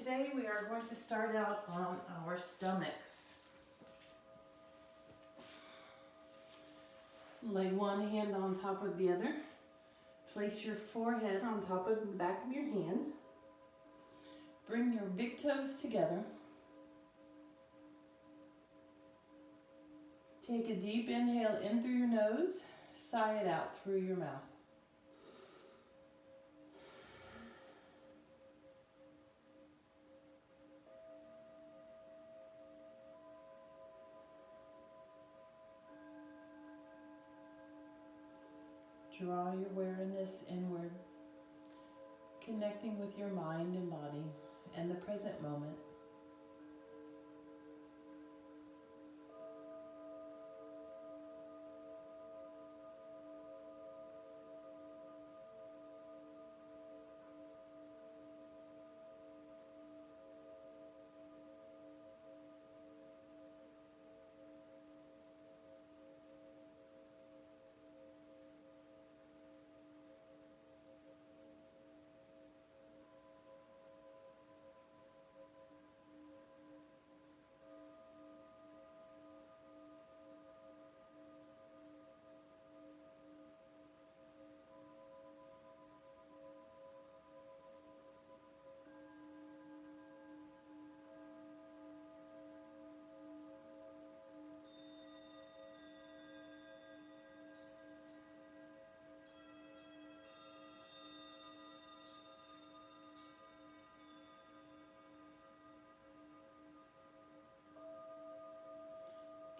today we are going to start out on our stomachs. Lay one hand on top of the other. Place your forehead on top of the back of your hand. Bring your big toes together. Take a deep inhale in through your nose, sigh it out through your mouth. Draw your awareness inward, connecting with your mind and body and the present moment.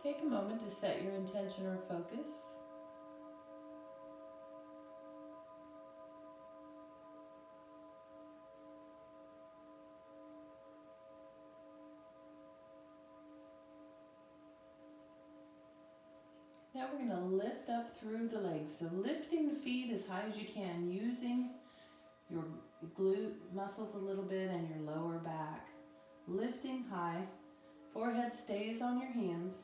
Take a moment to set your intention or focus. Now we're going to lift up through the legs. So lifting the feet as high as you can, using your glute muscles a little bit and your lower back. Lifting high, forehead stays on your hands.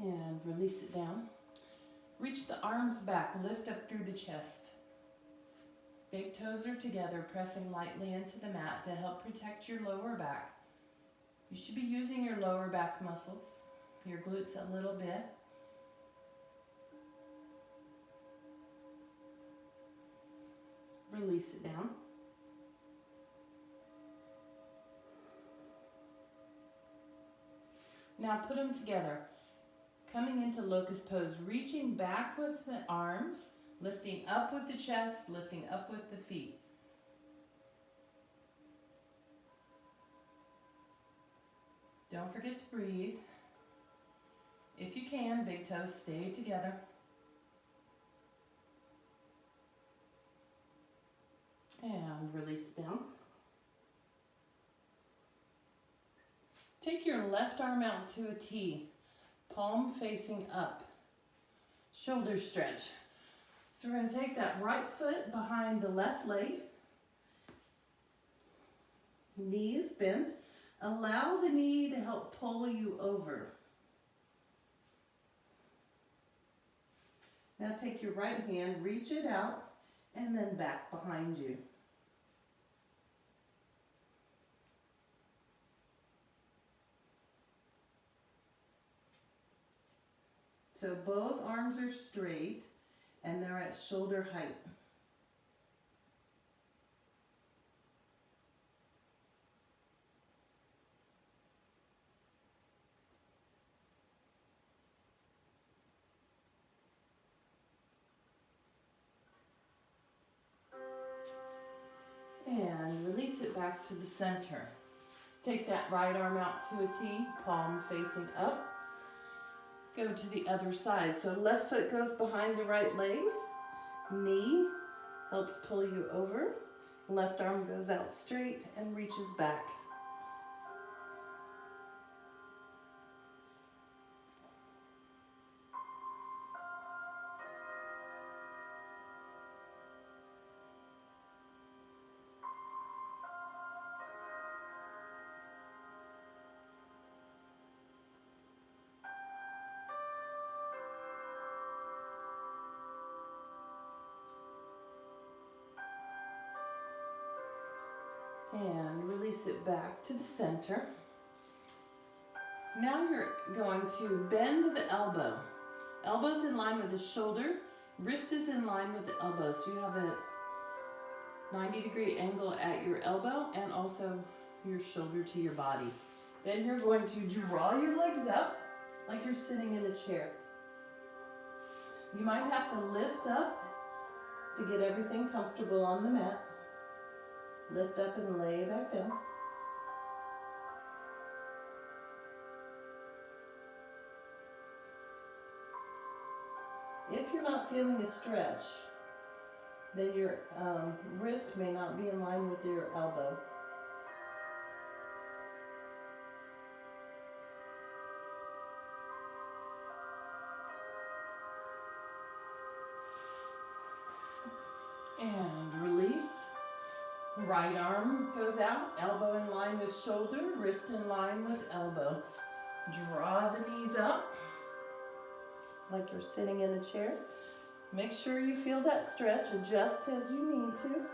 And release it down. Reach the arms back, lift up through the chest. Big toes are together, pressing lightly into the mat to help protect your lower back. You should be using your lower back muscles, your glutes a little bit. Release it down. Now put them together. Coming into locust pose, reaching back with the arms, lifting up with the chest, lifting up with the feet. Don't forget to breathe. If you can, big toes stay together. And release down. Take your left arm out to a T. Palm facing up, shoulder stretch. So we're going to take that right foot behind the left leg, knee is bent. Allow the knee to help pull you over. Now take your right hand, reach it out, and then back behind you. So both arms are straight and they're at shoulder height. And release it back to the center. Take that right arm out to a T, palm facing up. Go to the other side. So left foot goes behind the right leg. Knee helps pull you over. Left arm goes out straight and reaches back. And release it back to the center. Now you're going to bend the elbow. Elbow's in line with the shoulder, wrist is in line with the elbow. So you have a 90-degree angle at your elbow and also your shoulder to your body. Then you're going to draw your legs up like you're sitting in a chair. You might have to lift up to get everything comfortable on the mat. Lift up and lay back down. If you're not feeling a stretch, then your wrist may not be in line with your elbow. And release. Right arm goes out, elbow in line with shoulder, wrist in line with elbow. Draw the knees up like you're sitting in a chair. Make sure you feel that stretch, adjust as you need to.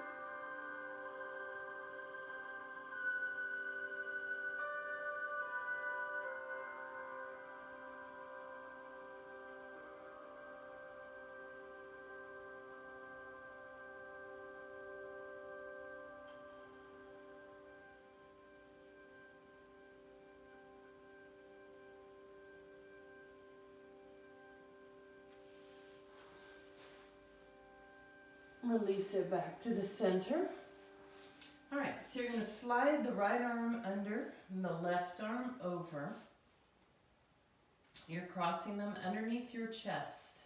Release it back to the center. All right, so you're going to slide the right arm under and the left arm over. You're crossing them underneath your chest.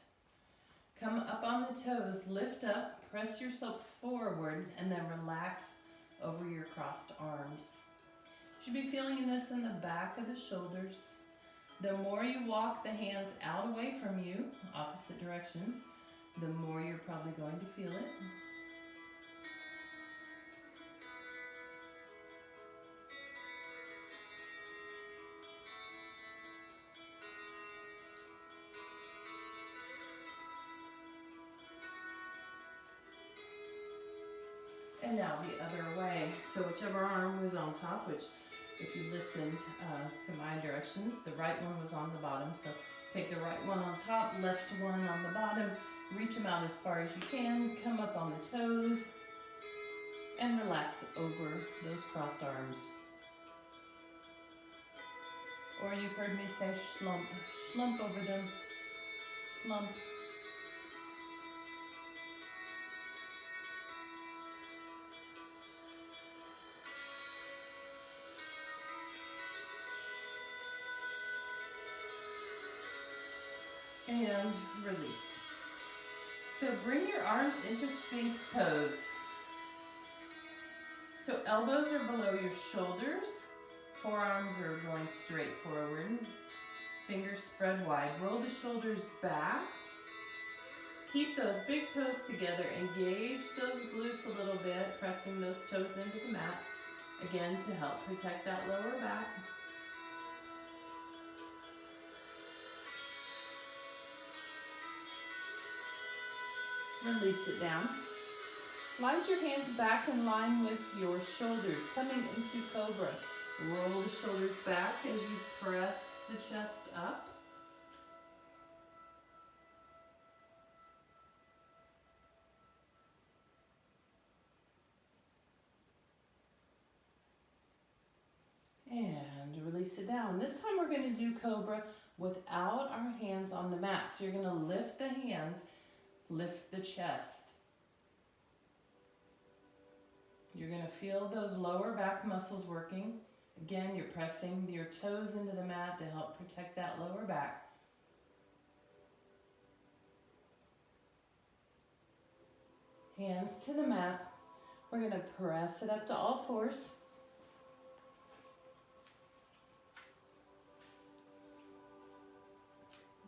Come up on the toes, lift up, press yourself forward, and then relax over your crossed arms. You should be feeling this in the back of the shoulders. The more you walk the hands out away from you, opposite directions, the more you're probably going to feel it. And now the other way. So whichever arm was on top, which if you listened to my directions, the right one was on the bottom. So take the right one on top, left one on the bottom, reach them out as far as you can, come up on the toes, and relax over those crossed arms. Or you've heard me say slump, slump over them, slump. And release. So bring your arms into Sphinx pose. So elbows are below your shoulders, forearms are going straight forward, fingers spread wide. Roll the shoulders back. Keep those big toes together. Engage those glutes a little bit, pressing those toes into the mat, again to help protect that lower back. Release it down. Slide your hands back in line with your shoulders, coming into Cobra. Roll the shoulders back as you press the chest up. And release it down. This time we're going to do Cobra without our hands on the mat. So you're going to lift the hands, lift the chest. You're going to feel those lower back muscles working. Again, you're pressing your toes into the mat to help protect that lower back. Hands to the mat. We're going to press it up to all fours.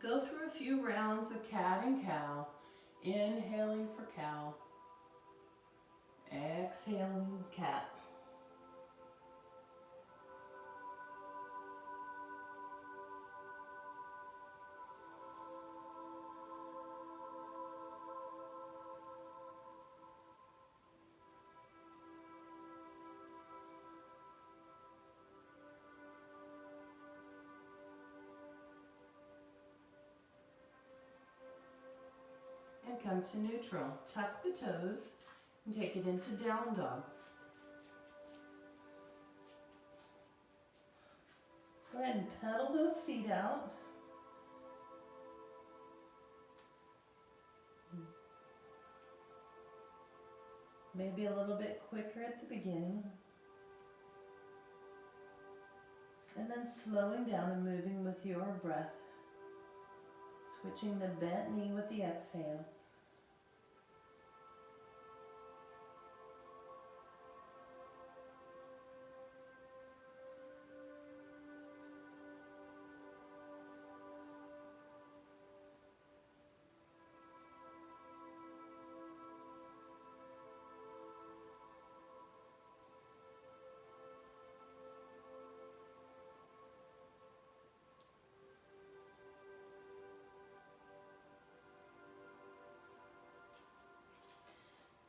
Go through a few rounds of cat and cow. Inhaling for cow. Exhaling cat. come to neutral. Tuck the toes and take it into down dog. Go ahead and pedal those feet out. Maybe a little bit quicker at the beginning. And then slowing down and moving with your breath. Switching the bent knee with the exhale.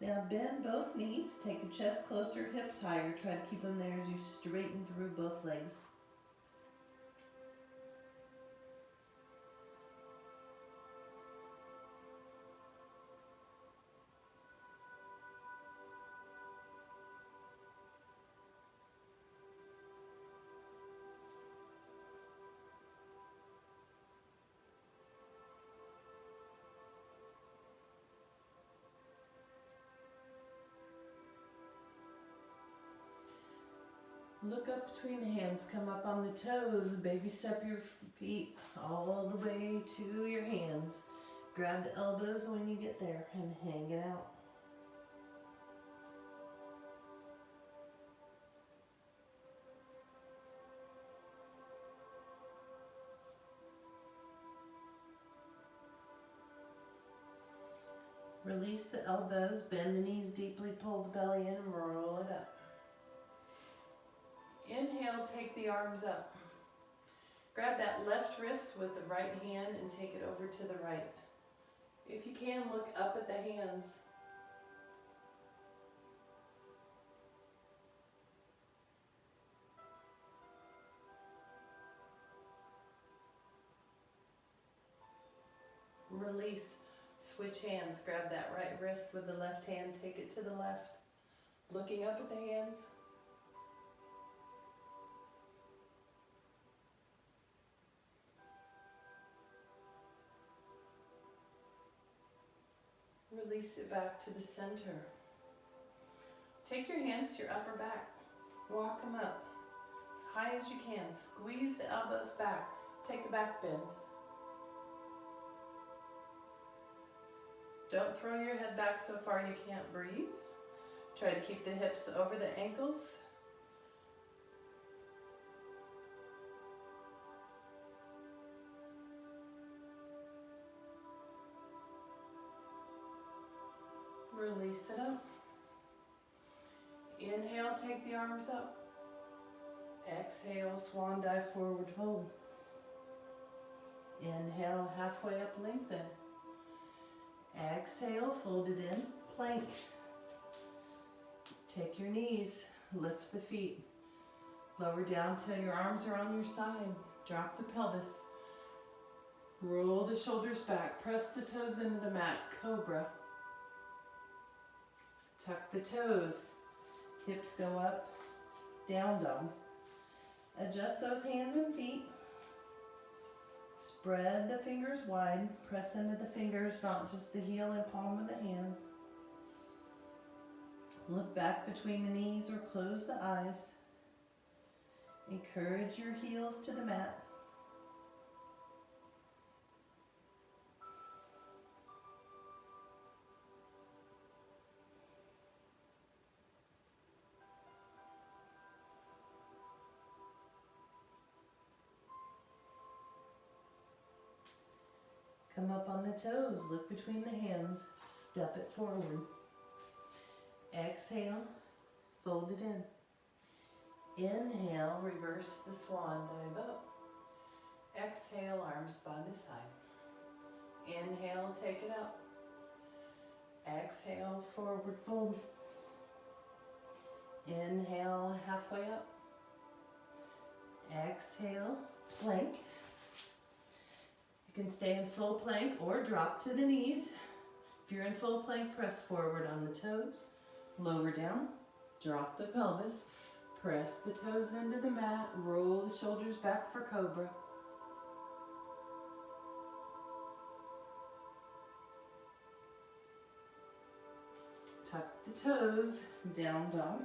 Now bend both knees, take the chest closer, hips higher. Try to keep them there as you straighten through both legs. Look up between the hands, come up on the toes, baby step your feet all the way to your hands. Grab the elbows when you get there and hang it out. Release the elbows, bend the knees deeply, pull the belly in, roll it up. Inhale, take the arms up. Grab that left wrist with the right hand and take it over to the right. If you can, look up at the hands. Release, switch hands. Grab that right wrist with the left hand, take it to the left. Looking up at the hands. Release it back to the center. Take your hands to your upper back. Walk them up as high as you can. Squeeze the elbows back. Take a back bend. Don't throw your head back so far you can't breathe. Try to keep the hips over the ankles. Release it up. Inhale, take the arms up. Exhale, swan dive forward fold. Inhale, halfway up, lengthen. Exhale, fold it in, plank. Take your knees, lift the feet. Lower down till your arms are on your side. Drop the pelvis. Roll the shoulders back. Press the toes into the mat, cobra. Tuck the toes. Hips go up, down dog. Adjust those hands and feet. Spread the fingers wide. Press into the fingers, not just the heel and palm of the hands. Look back between the knees or close the eyes. Encourage your heels to the mat. Come up on the toes, look between the hands, step it forward. Exhale, fold it in. Inhale, reverse the swan dive up. Exhale, arms by the side. Inhale, take it up. Exhale, forward fold. Inhale, halfway up. Exhale, plank. You can stay in full plank or drop to the knees. If you're in full plank, press forward on the toes, lower down, drop the pelvis, press the toes into the mat, roll the shoulders back for cobra. Tuck the toes, down dog.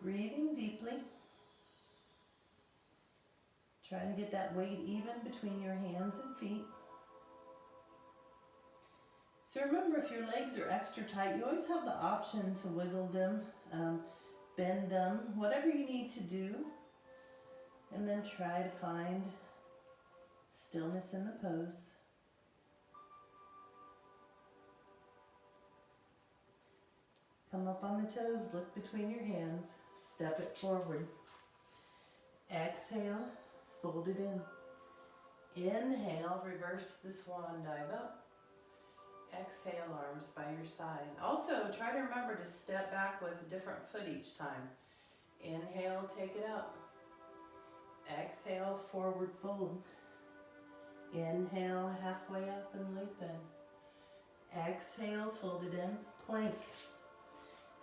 Breathing deeply. Try and get that weight even between your hands and feet. So remember, if your legs are extra tight, you always have the option to wiggle them, bend them, whatever you need to do. And then try to find stillness in the pose. Come up on the toes, look between your hands, step it forward. Exhale, fold it in. Inhale, reverse the swan dive up. Exhale, arms by your side. Also, try to remember to step back with a different foot each time. Inhale, take it up. Exhale, forward fold. Inhale, halfway up and lengthen. Exhale, fold it in, plank.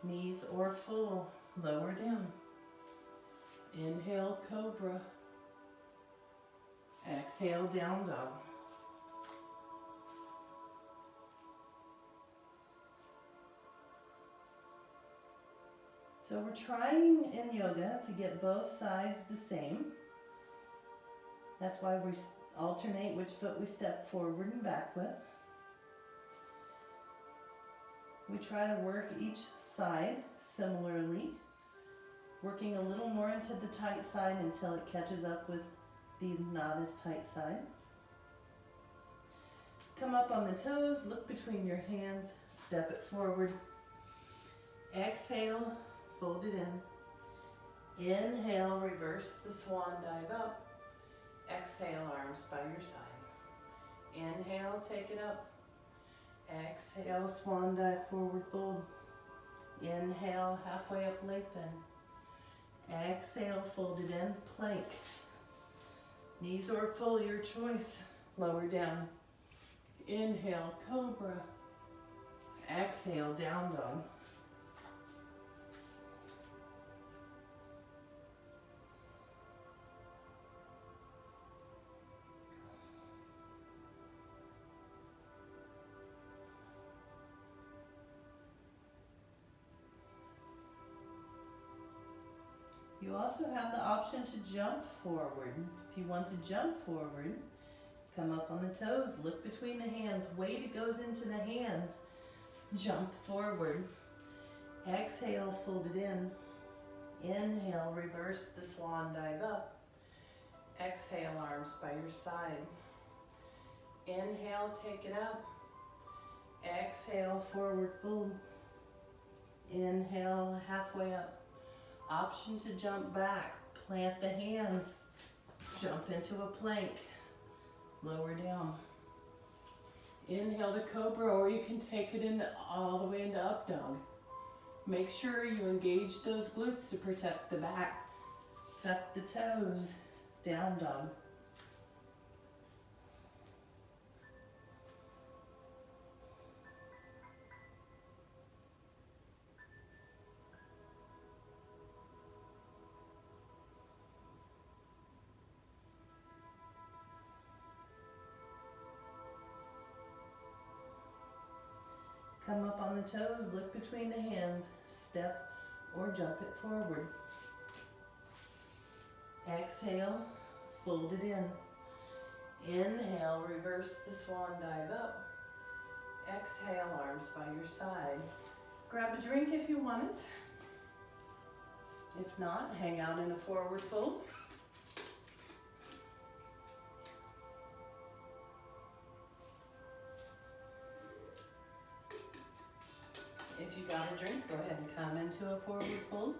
Knees or full, lower down. Inhale, cobra. Exhale, down dog. So we're trying in yoga to get both sides the same. That's why we alternate which foot we step forward and back with. We try to work each side similarly, working a little more into the tight side until it catches up with the not as tight side. Come up on the toes, look between your hands, step it forward. Exhale, fold it in. Inhale, reverse the swan dive up. Exhale, arms by your side. Inhale, take it up. Exhale, swan dive, forward fold. Inhale, halfway up, lengthen. Exhale, fold it in, plank. Knees or full, your choice. Lower down. Inhale, cobra. Exhale, down dog. You also have the option to jump forward. If you want to jump forward, come up on the toes, look between the hands, weight it goes into the hands, jump forward. Exhale, fold it in. Inhale, reverse the swan dive up. Exhale, arms by your side. Inhale, take it up. Exhale, forward fold. Inhale, halfway up. Option to jump back, plant the hands, jump into a plank, lower down. Inhale to cobra, or you can take it into all the way into up dog. Make sure you engage those glutes to protect the back. Tuck the toes, down dog. Come up on the toes, look between the hands, step or jump it forward. Exhale, fold it in. Inhale, reverse the swan dive up. Exhale, arms by your side. Grab a drink if you want it. If not, hang out in a forward fold. If you got a drink, go ahead and come into a forward fold.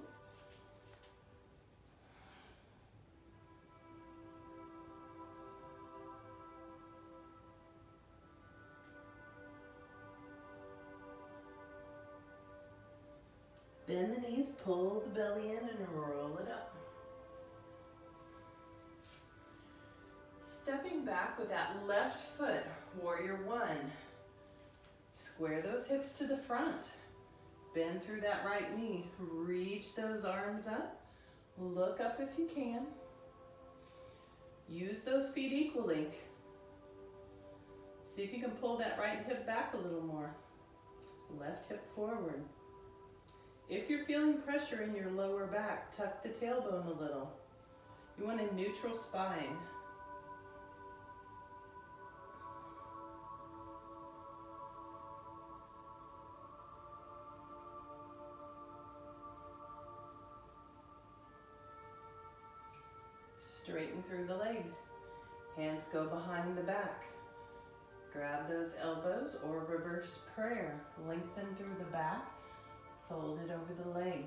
bend the knees, pull the belly in and roll it up. Stepping back with that left foot, warrior one. Square those hips to the front. Bend through that right knee. Reach those arms up. Look up if you can. Use those feet equally. See if you can pull that right hip back a little more. Left hip forward. If you're feeling pressure in your lower back, tuck the tailbone a little. You want a neutral spine. Straighten through the leg. Hands go behind the back. Grab those elbows or reverse prayer. Lengthen through the back. Fold it over the leg.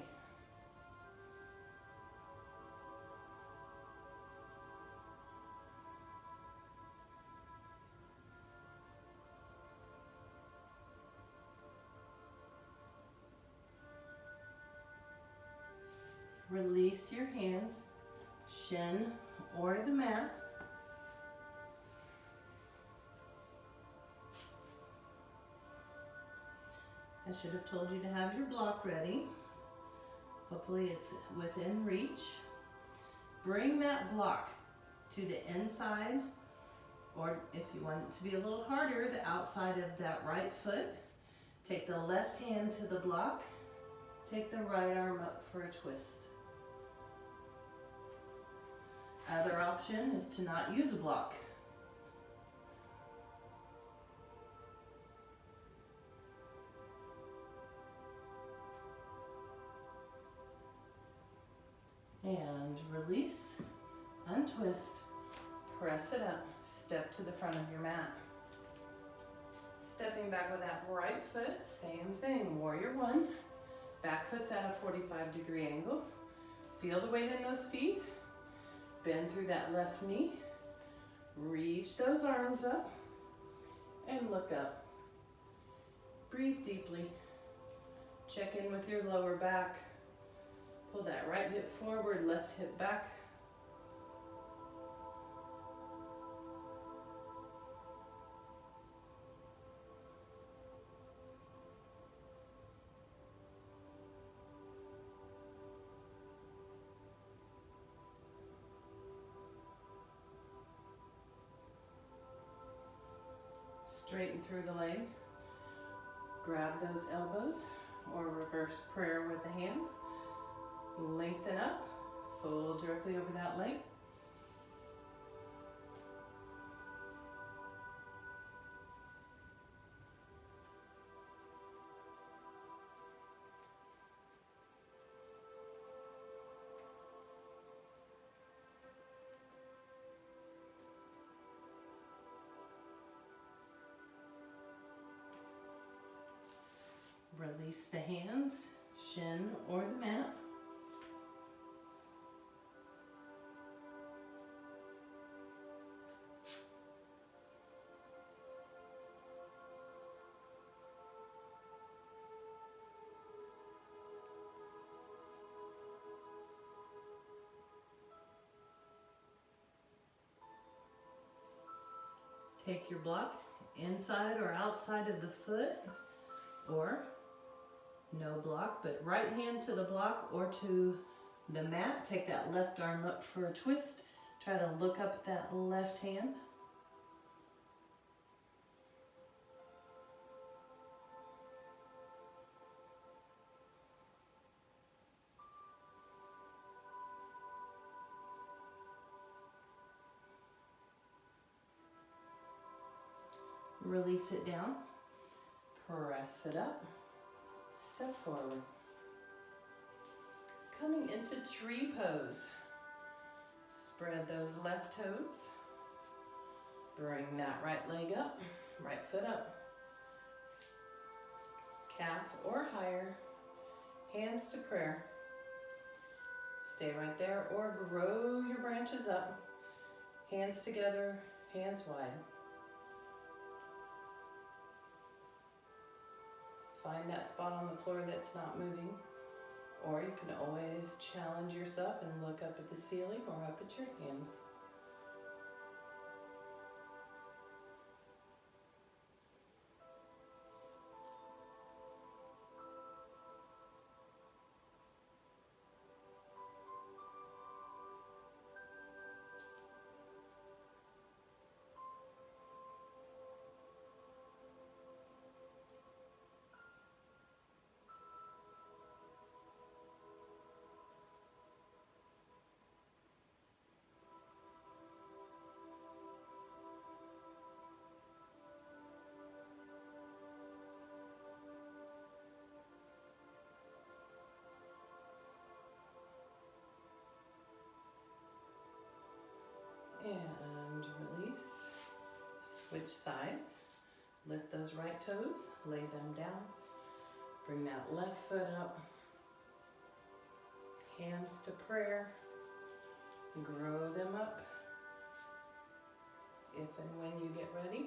Release your hands, shin or the mat. I should have told you to have your block ready. Hopefully it's within reach. Bring that block to the inside, or if you want it to be a little harder, the outside of that right foot. Take the left hand to the block. Take the right arm up for a twist. Other option is to not use a block. And release, untwist, press it up, step to the front of your mat. Stepping back with that right foot, same thing, warrior one. Back foot's at a 45-degree angle. Feel the weight in those feet. Bend through that left knee. Reach those arms up and look up. Breathe deeply. Check in with your lower back. Pull that right hip forward, left hip back. Straighten through the leg. Grab those elbows or reverse prayer with the hands. Lengthen up, fold directly over that leg. Release the hands, shin or the mat. Take your block inside or outside of the foot, or no block, but right hand to the block or to the mat. Take that left arm up for a twist. Try to look up at that left hand. Release it down, press it up, step forward. Coming into tree pose. Spread those left toes. Bring that right leg up, right foot up. Calf or higher, hands to prayer. Stay right there or grow your branches up. Hands together, hands wide. Find that spot on the floor that's not moving. Or you can always challenge yourself and look up at the ceiling or up at your hands. And release. Switch sides. Lift those right toes, lay them down. Bring that left foot up. Hands to prayer. Grow them up. If and when you get ready.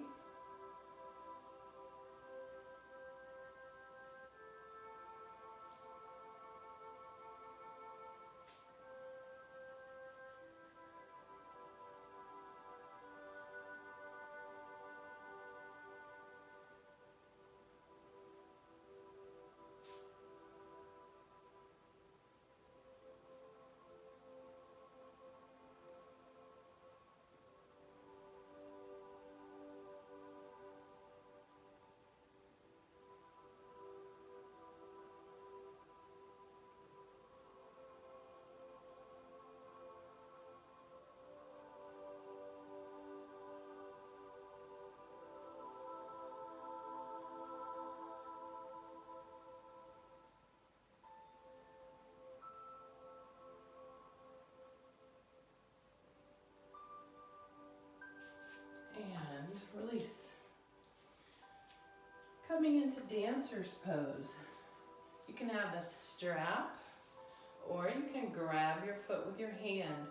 And release. Coming into dancer's pose. You can have a strap or you can grab your foot with your hand.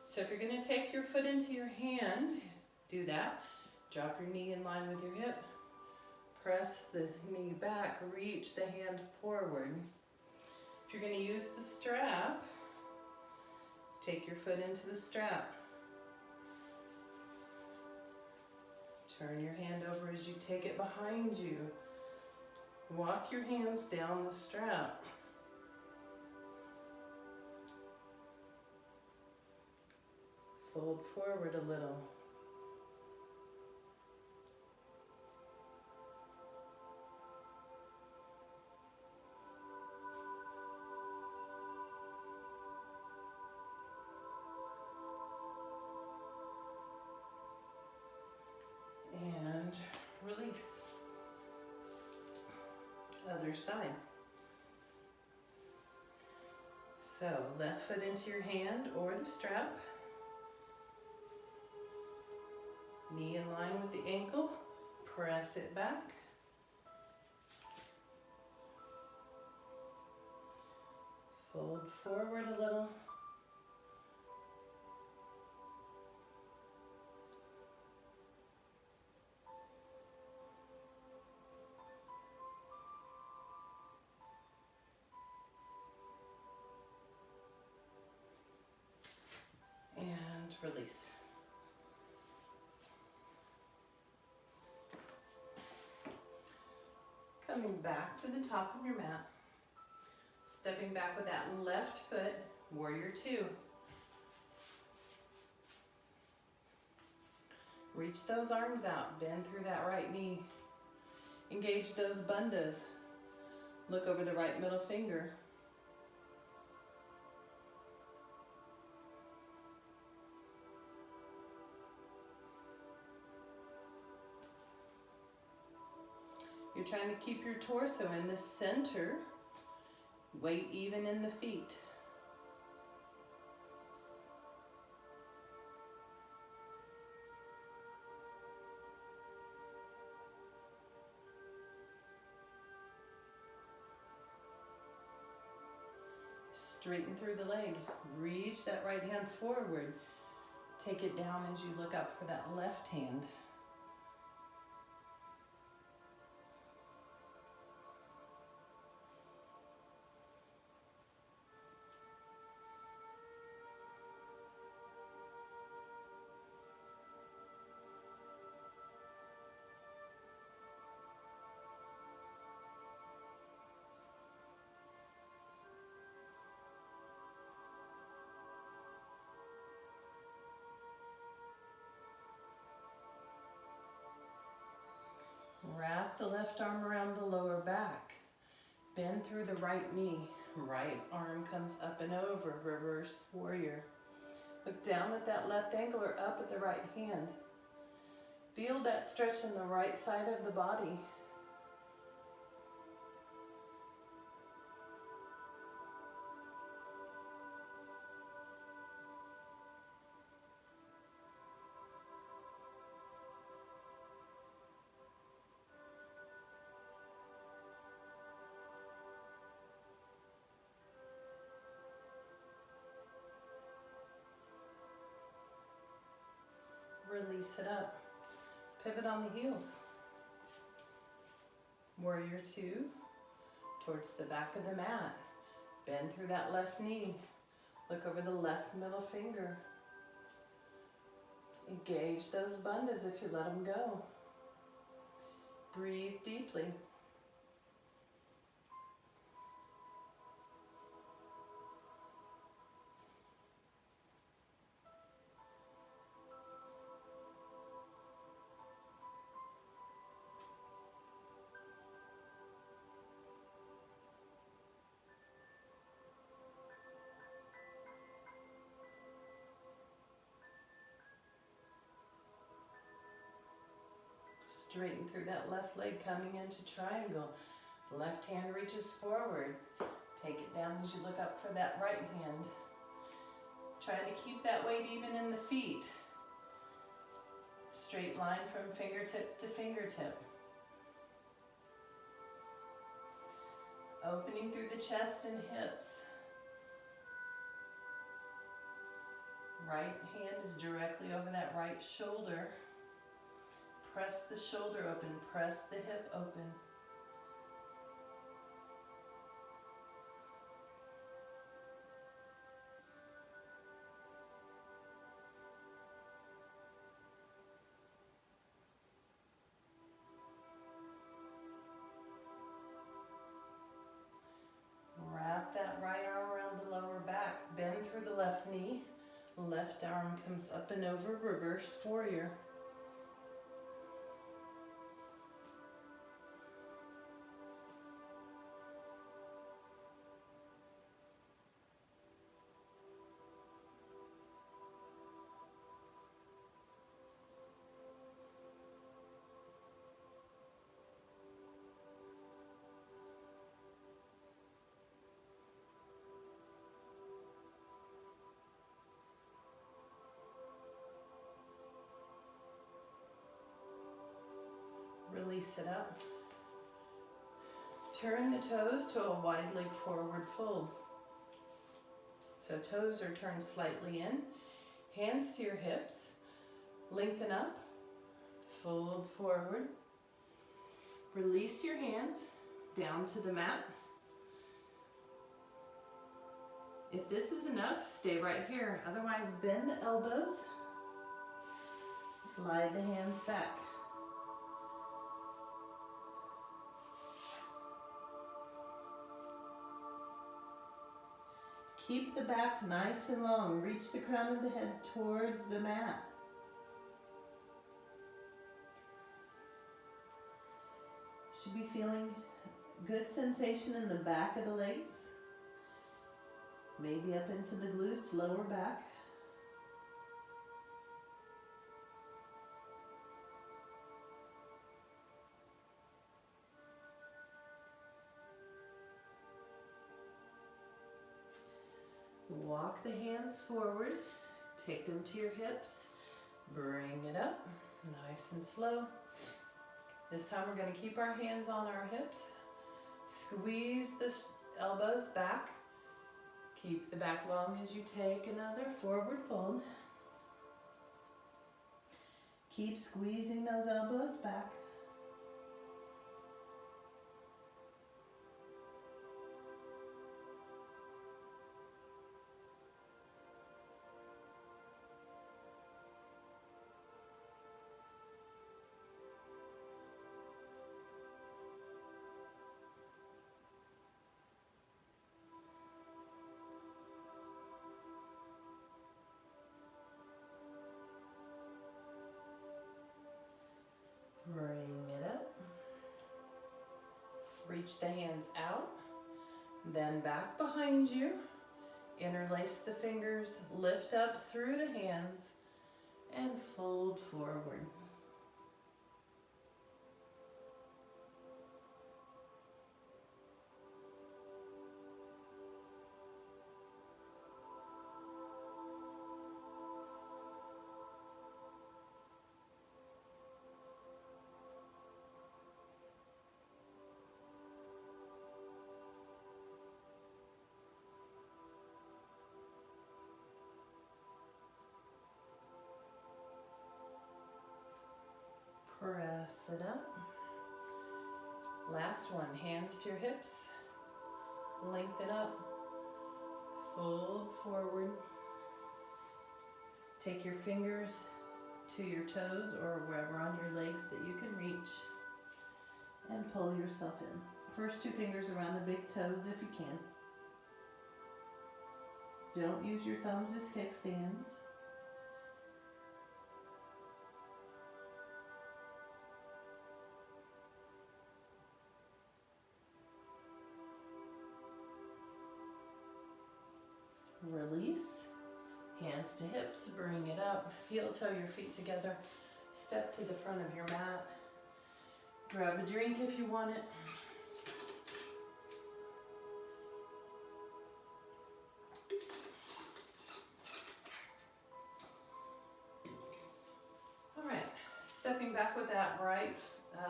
So if you're going to take your foot into your hand, do that. Drop your knee in line with your hip. Press the knee back, reach the hand forward. If you're going to use the strap, take your foot into the strap. Turn your hand over as you take it behind you. Walk your hands down the strap. Fold forward a little. And release. Other side. So left foot into your hand or the strap. Knee in line with the ankle. Press it back. Fold forward a little. And release. Coming back to the top of your mat. Stepping back with that left foot, warrior two. Reach those arms out, bend through that right knee. Engage those bandhas. Look over the right middle finger. You're trying to keep your torso in the center. Weight even in the feet. Straighten through the leg. Reach that right hand forward. Take it down as you look up for that left hand. Wrap the left arm around the lower back. Bend through the right knee. Right arm comes up and over, reverse warrior. Look down at that left ankle or up at the right hand. Feel that stretch in the right side of the body. Release it up. Pivot on the heels. Warrior two, towards the back of the mat. Bend through that left knee. Look over the left middle finger. Engage those bandhas if you let them go. Breathe deeply. Straighten through that left leg coming into triangle. Left hand reaches forward. Take it down as you look up for that right hand. Trying to keep that weight even in the feet. Straight line from fingertip to fingertip. Opening through the chest and hips. Right hand is directly over that right shoulder. Press the shoulder open, press the hip open. Wrap that right arm around the lower back. Bend through the left knee. Left arm comes up and over, reverse warrior. Release it up. Turn the toes to a wide leg forward fold. So toes are turned slightly in. Hands to your hips. Lengthen up. Fold forward. Release your hands down to the mat. If this is enough, stay right here. Otherwise, bend the elbows. Slide the hands back. Keep the back nice and long. Reach the crown of the head towards the mat. Should be feeling good sensation in the back of the legs. Maybe up into the glutes, lower back. Walk the hands forward, take them to your hips, bring it up, nice and slow. This time we're going to keep our hands on our hips, squeeze the elbows back, keep the back long as you take another forward fold. Keep squeezing those elbows back. Bring it up. reach the hands out, then back behind you. Interlace the fingers, lift up through the hands, and fold forward. Press it up. Last one, hands to your hips. Lengthen up. Fold forward. Take your fingers to your toes or wherever on your legs that you can reach. And pull yourself in. First two fingers around the big toes if you can. Don't use your thumbs as kickstands. Release, hands to hips, bring it up, heel toe your feet together, step to the front of your mat, grab a drink if you want it. All right, stepping back with that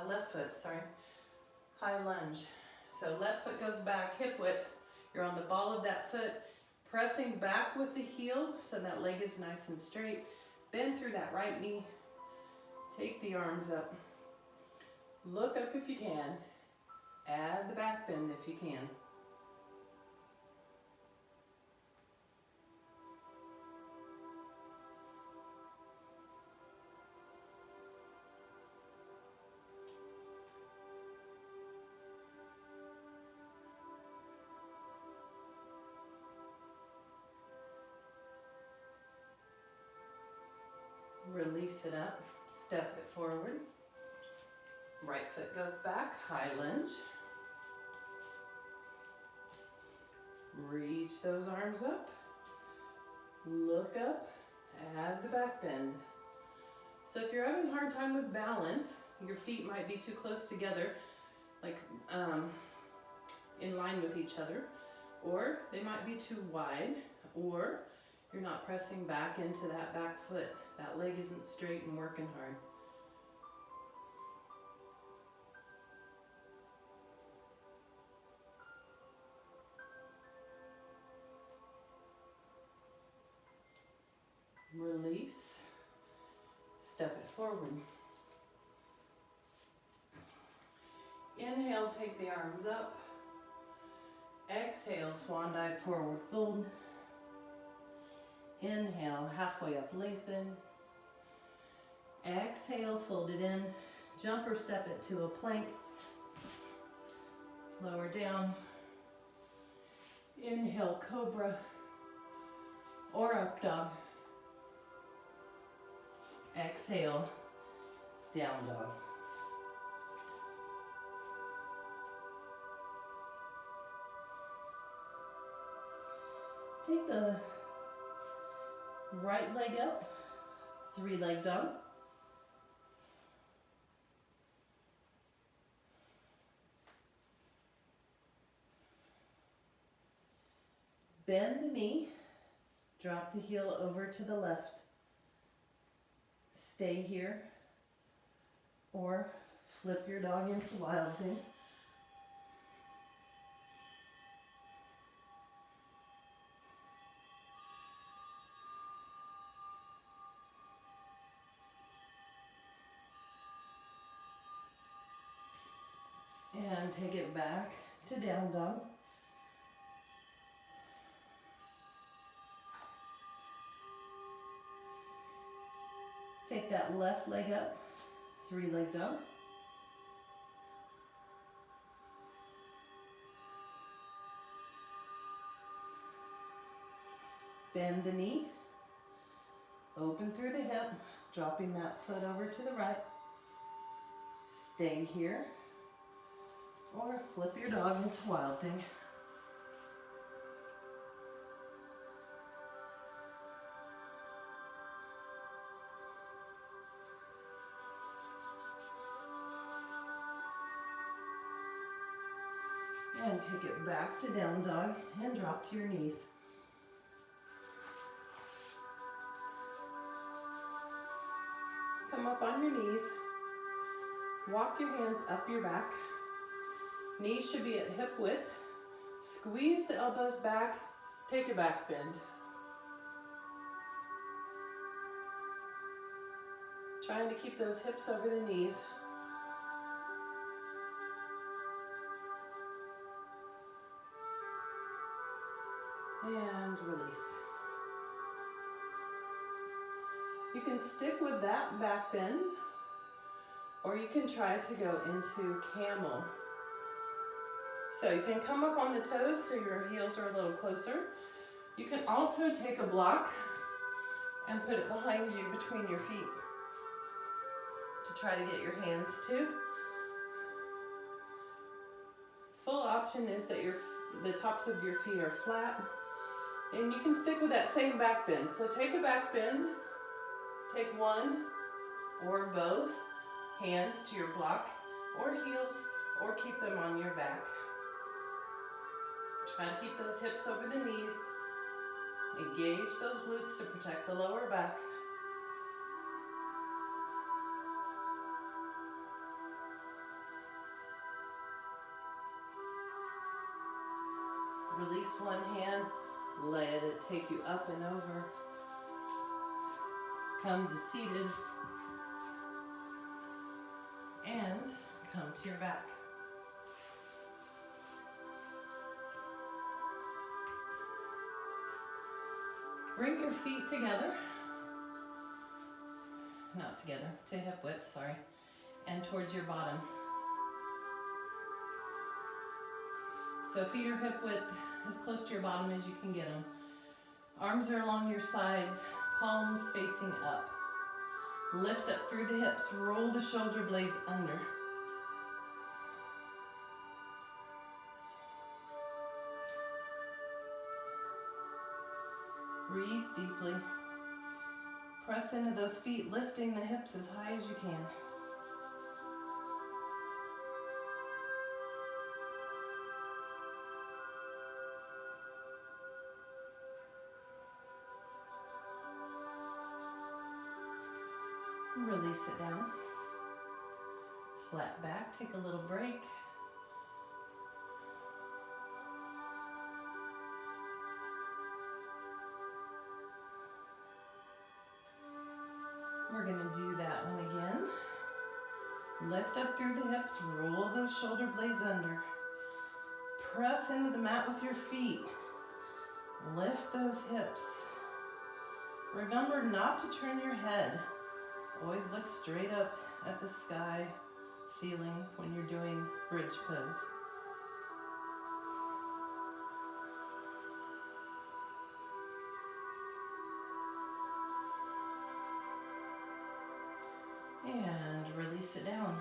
left foot, high lunge. So left foot goes back, hip width, you're on the ball of that foot, pressing back with the heel so that leg is nice and straight. Bend through that right knee. Take the arms up. Look up if you can. Add the back bend if you can. Release it up, step it forward. Right foot goes back, high lunge. Reach those arms up. Look up, add the back bend. So if you're having a hard time with balance, your feet might be too close together, like in line with each other, or they might be too wide, or you're not pressing back into that back foot. That leg isn't straight and working hard. Release, step it forward. Inhale, take the arms up. Exhale, swan dive, forward fold. Inhale, halfway up, lengthen. Exhale, fold it in. Jump or step it to a plank. Lower down. Inhale, cobra or up dog. Exhale, down dog. Take the right leg up, three-leg dog. Bend the knee, drop the heel over to the left. Stay here, or flip your dog into wild thing. And take it back to down dog. Take that left leg up, three-leg dog. Bend the knee, open through the hip, dropping that foot over to the right. Stay here, Or flip your dog into Wild Thing. And take it back to down dog and drop to your knees. Come up on your knees. Walk your hands up your back. Knees should be at hip width. Squeeze the elbows back. Take a back bend. Trying to keep those hips over the knees. And release. You can stick with that back bend, or you can try to go into camel. So you can come up on the toes so your heels are a little closer. You can also take a block and put it behind you between your feet to try to get your hands to. Full option is that the tops of your feet are flat, and you can stick with that same back bend. So take a back bend, take one or both hands to your block or heels, or keep them on your back. Try to keep those hips over the knees. Engage those glutes to protect the lower back. Release one hand, let it take you up and over. Come to seated and come to your back. Bring your feet together, not together, to hip width, sorry, and towards your bottom. So feet are hip width, as close to your bottom as you can get them. Arms are along your sides, palms facing up. Lift up through the hips, roll the shoulder blades under. Breathe deeply. Press into those feet, lifting the hips as high as you can. Release it down. Flat back, take a little break. We're going to do that one again. Lift up through the hips, roll those shoulder blades under. Press into the mat with your feet. Lift those hips. Remember not to turn your head. Always look straight up at the sky, ceiling when you're doing bridge pose. And release it down.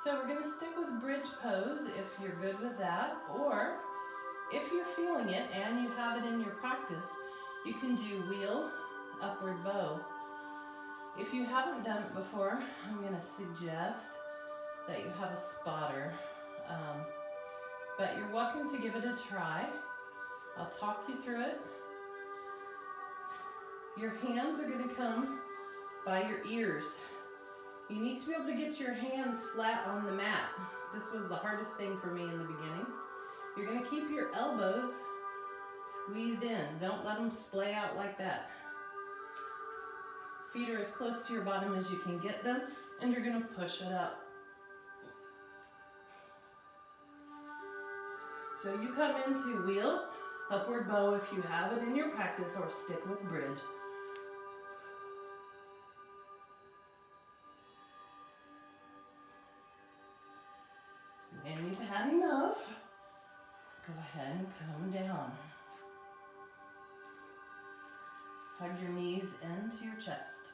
So we're going to stick with bridge pose if you're good with that, or if you're feeling it and you have it in your practice, you can do wheel, upward bow. If you haven't done it before, I'm going to suggest that you have a spotter, but you're welcome to give it a try. I'll talk you through it. Your hands are going to come by your ears. You need to be able to get your hands flat on the mat. This was the hardest thing for me in the beginning. You're going to keep your elbows squeezed in. Don't let them splay out like that. Feet are as close to your bottom as you can get them, and you're going to push it up. So you come into wheel, upward bow if you have it in your practice, or stick with bridge. And you've had enough. Go ahead and come down. Hug your knees into your chest.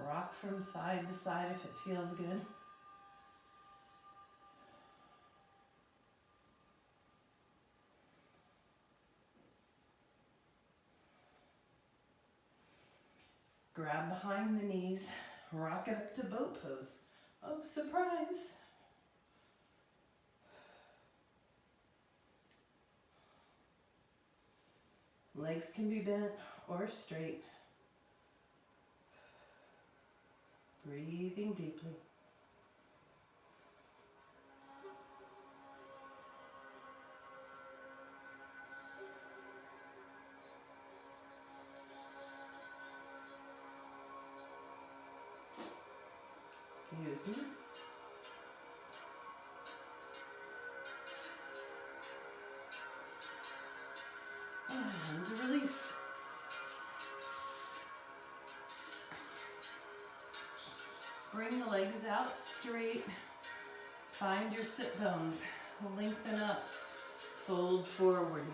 Rock from side to side if it feels good. Grab behind the knees, rock it up to boat pose. Oh, surprise! Legs can be bent or straight. Breathing deeply. Excuse me. And release. Bring the legs out straight. Find your sit bones. Lengthen up. Fold forward.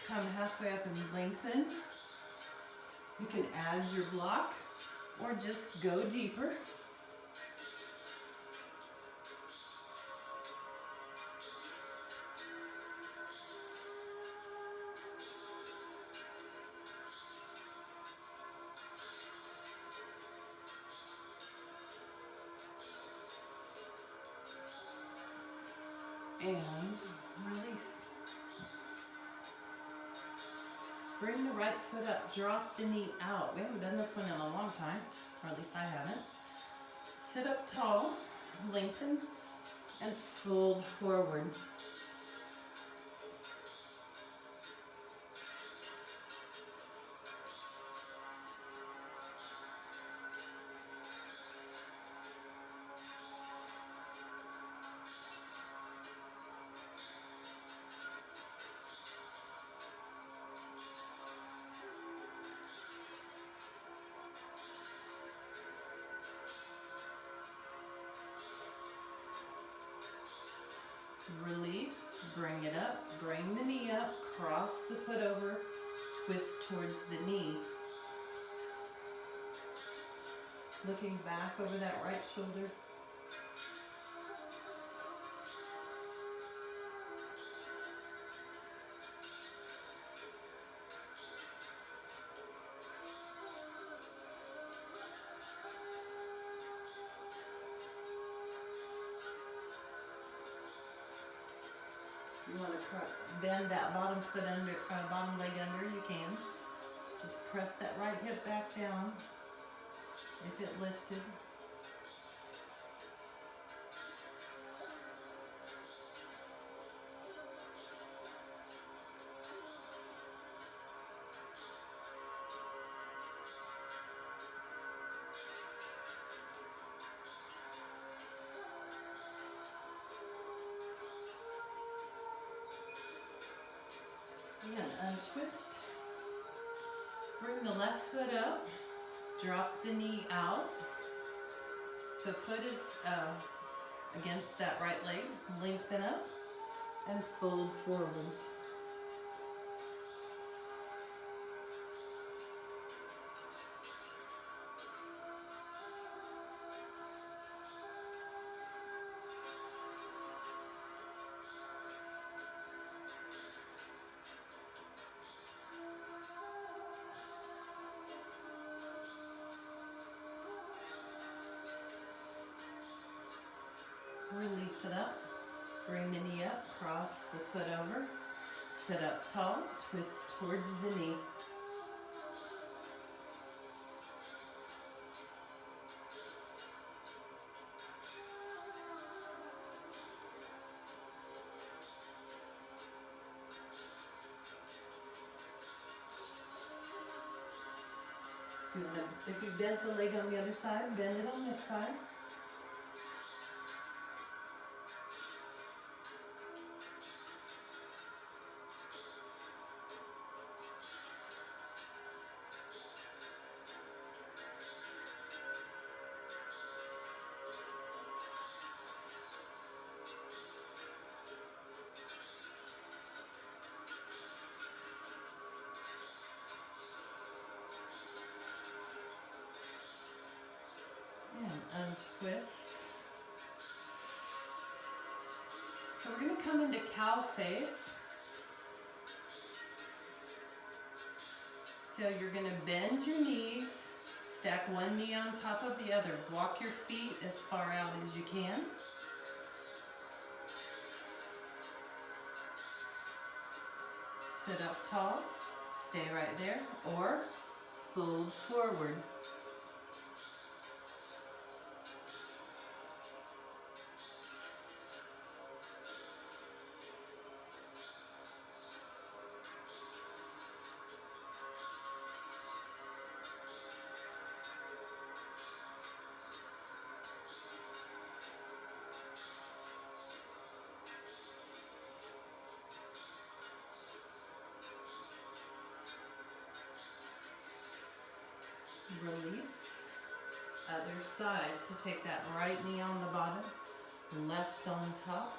Come halfway up and lengthen. You can add your block or just go deeper. And release. Bring the right foot up, drop the knee out. We haven't done this one in a long time, or at least I haven't. Sit up tall, lengthen, and fold forward. Release, bring it up, bring the knee up, cross the foot over, twist towards the knee. Looking back over that right shoulder. You want to bend that bottom foot under, bottom leg under, you can. Just press that right hip back down if it lifted. Again, untwist. Bring the left foot up. Drop the knee out. So foot is against that right leg. Lengthen up and fold forward. Release it up, bring the knee up, cross the foot over, sit up tall, twist towards the knee. If you bent the leg on the other side, bend it on this side. And untwist. So we're going to come into cow face. So you're going to bend your knees, stack one knee on top of the other. Walk your feet as far out as you can. Sit up tall, stay right there, or fold forward. Release. Other side. So take that right knee on the bottom, left on top.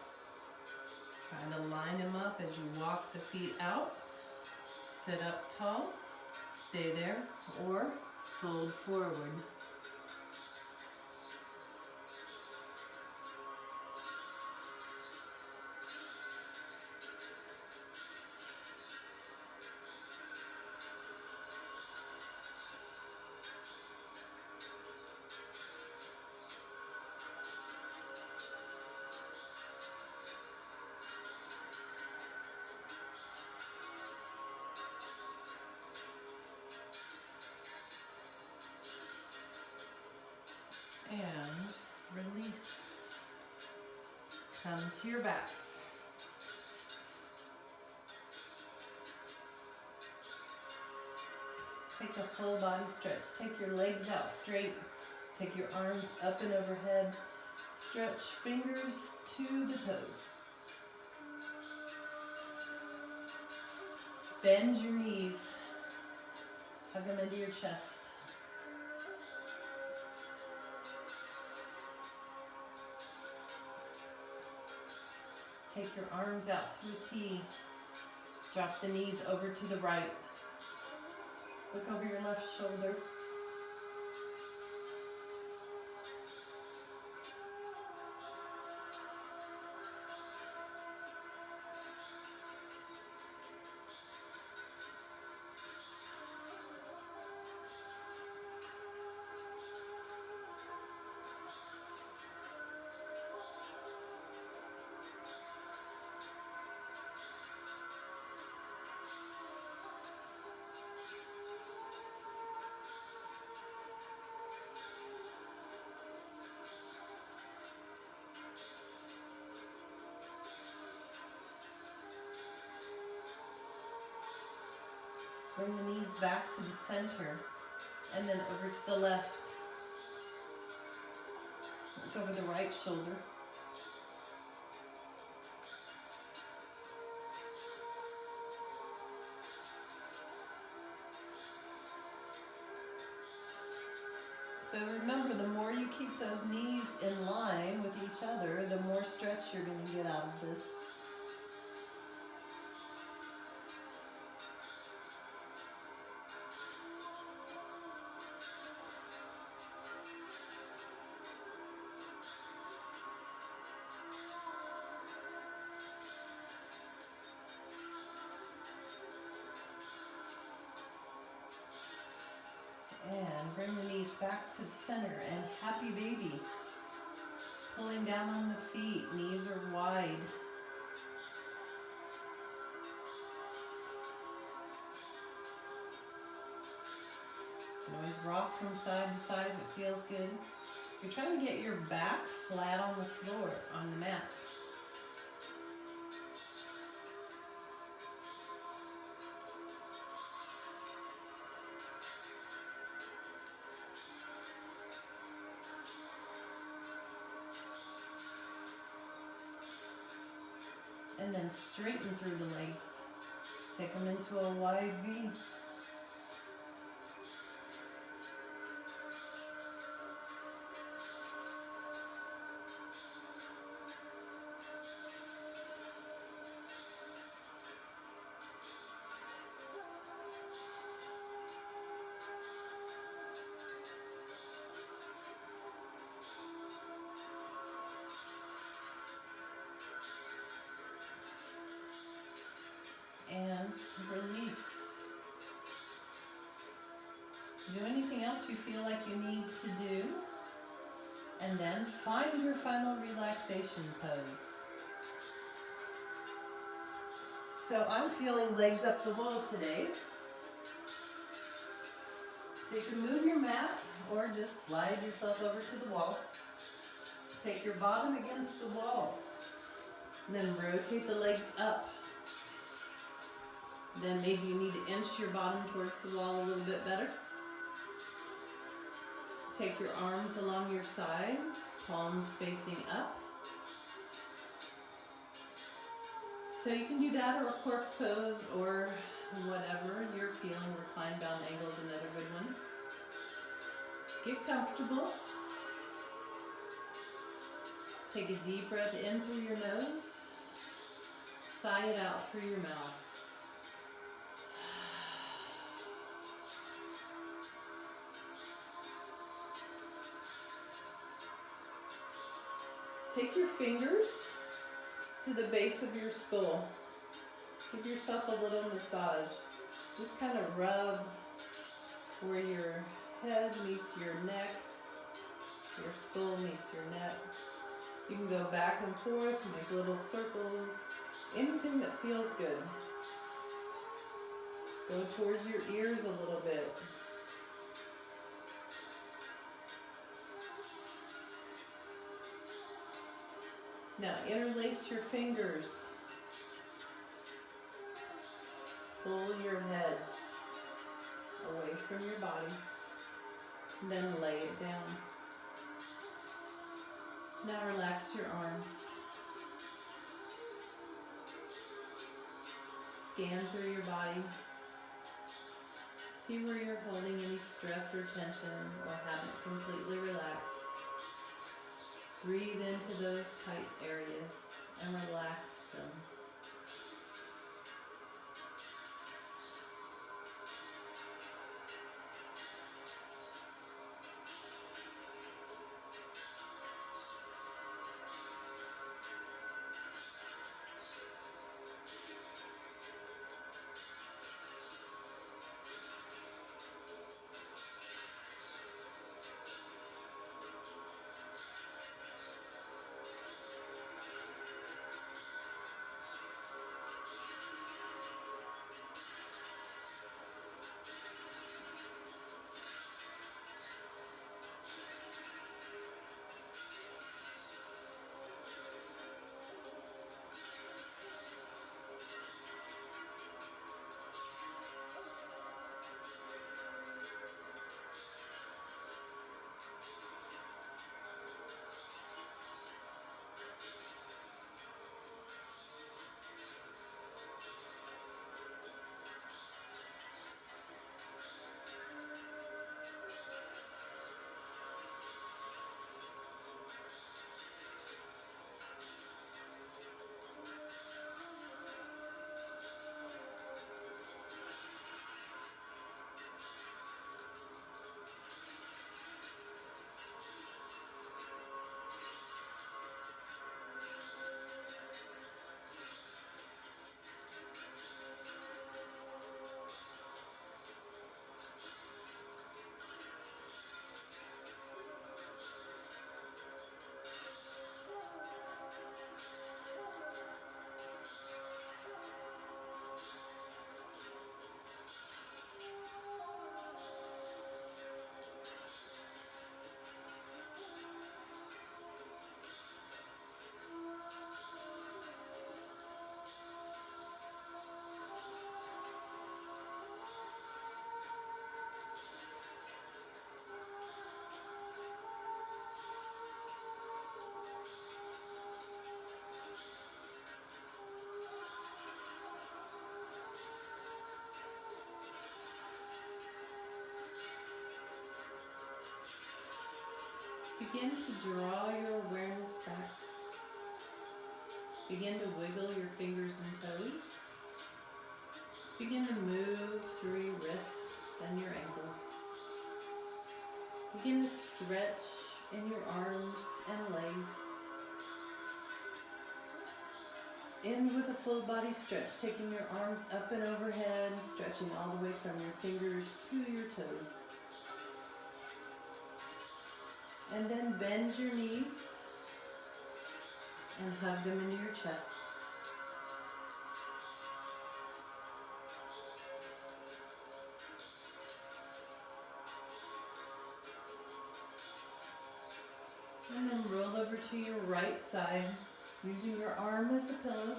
Try to line them up as you walk the feet out. Sit up tall, stay there, or fold forward. And release. Come to your backs. Take a full body stretch. Take your legs out straight. Take your arms up and overhead. Stretch fingers to the toes. Bend your knees. Hug them into your chest. Take your arms out to a T. Drop the knees over to the right. Look over your left shoulder. Bring the knees back to the center and then over to the left. Look over the right shoulder. So remember, the more you keep those knees in line with each other, the more stretch you're going to get out of this. And bring the knees back to the center and happy baby. Pulling down on the feet, knees are wide. You can always rock from side to side if it feels good. You're trying to get your back flat on the floor, on the mat. And then straighten through the legs. Take them into a wide V. And release. Do anything else you feel like you need to do, and then find your final relaxation pose. So I'm feeling legs up the wall today. So you can move your mat or just slide yourself over to the wall. Take your bottom against the wall. And then rotate the legs up. Then maybe you need to inch your bottom towards the wall a little bit better. Take your arms along your sides, palms facing up. So you can do that or a corpse pose or whatever you're feeling. Reclined bound angle is another good one. Get comfortable. Take a deep breath in through your nose. Sigh it out through your mouth. Take your fingers to the base of your skull. Give yourself a little massage. Just kind of rub where your head meets your neck, your skull meets your neck. You can go back and forth, make little circles, anything that feels good. Go towards your ears a little bit. Now interlace your fingers. Pull your head away from your body. Then lay it down. Now relax your arms. Scan through your body. See where you're holding any stress or tension or haven't completely relaxed. Breathe into those tight areas and relax them. Begin to draw your awareness back. Begin to wiggle your fingers and toes. Begin to move through your wrists and your ankles. Begin to stretch in your arms and legs. End with a full body stretch, taking your arms up and overhead, stretching all the way from your fingers to your toes. And then bend your knees and hug them into your chest. And then roll over to your right side, using your arm as a pillow.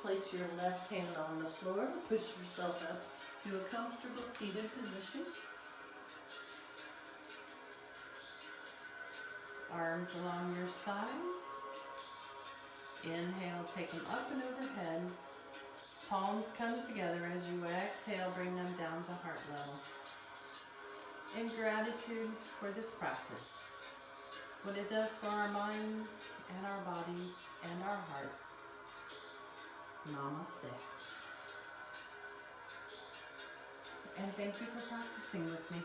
Place your left hand on the floor, push yourself up to a comfortable seated position. Arms along your sides. Inhale, take them up and overhead. Palms come together. As you exhale, bring them down to heart level. In gratitude for this practice, what it does for our minds and our bodies and our hearts. Namaste. And thank you for practicing with me.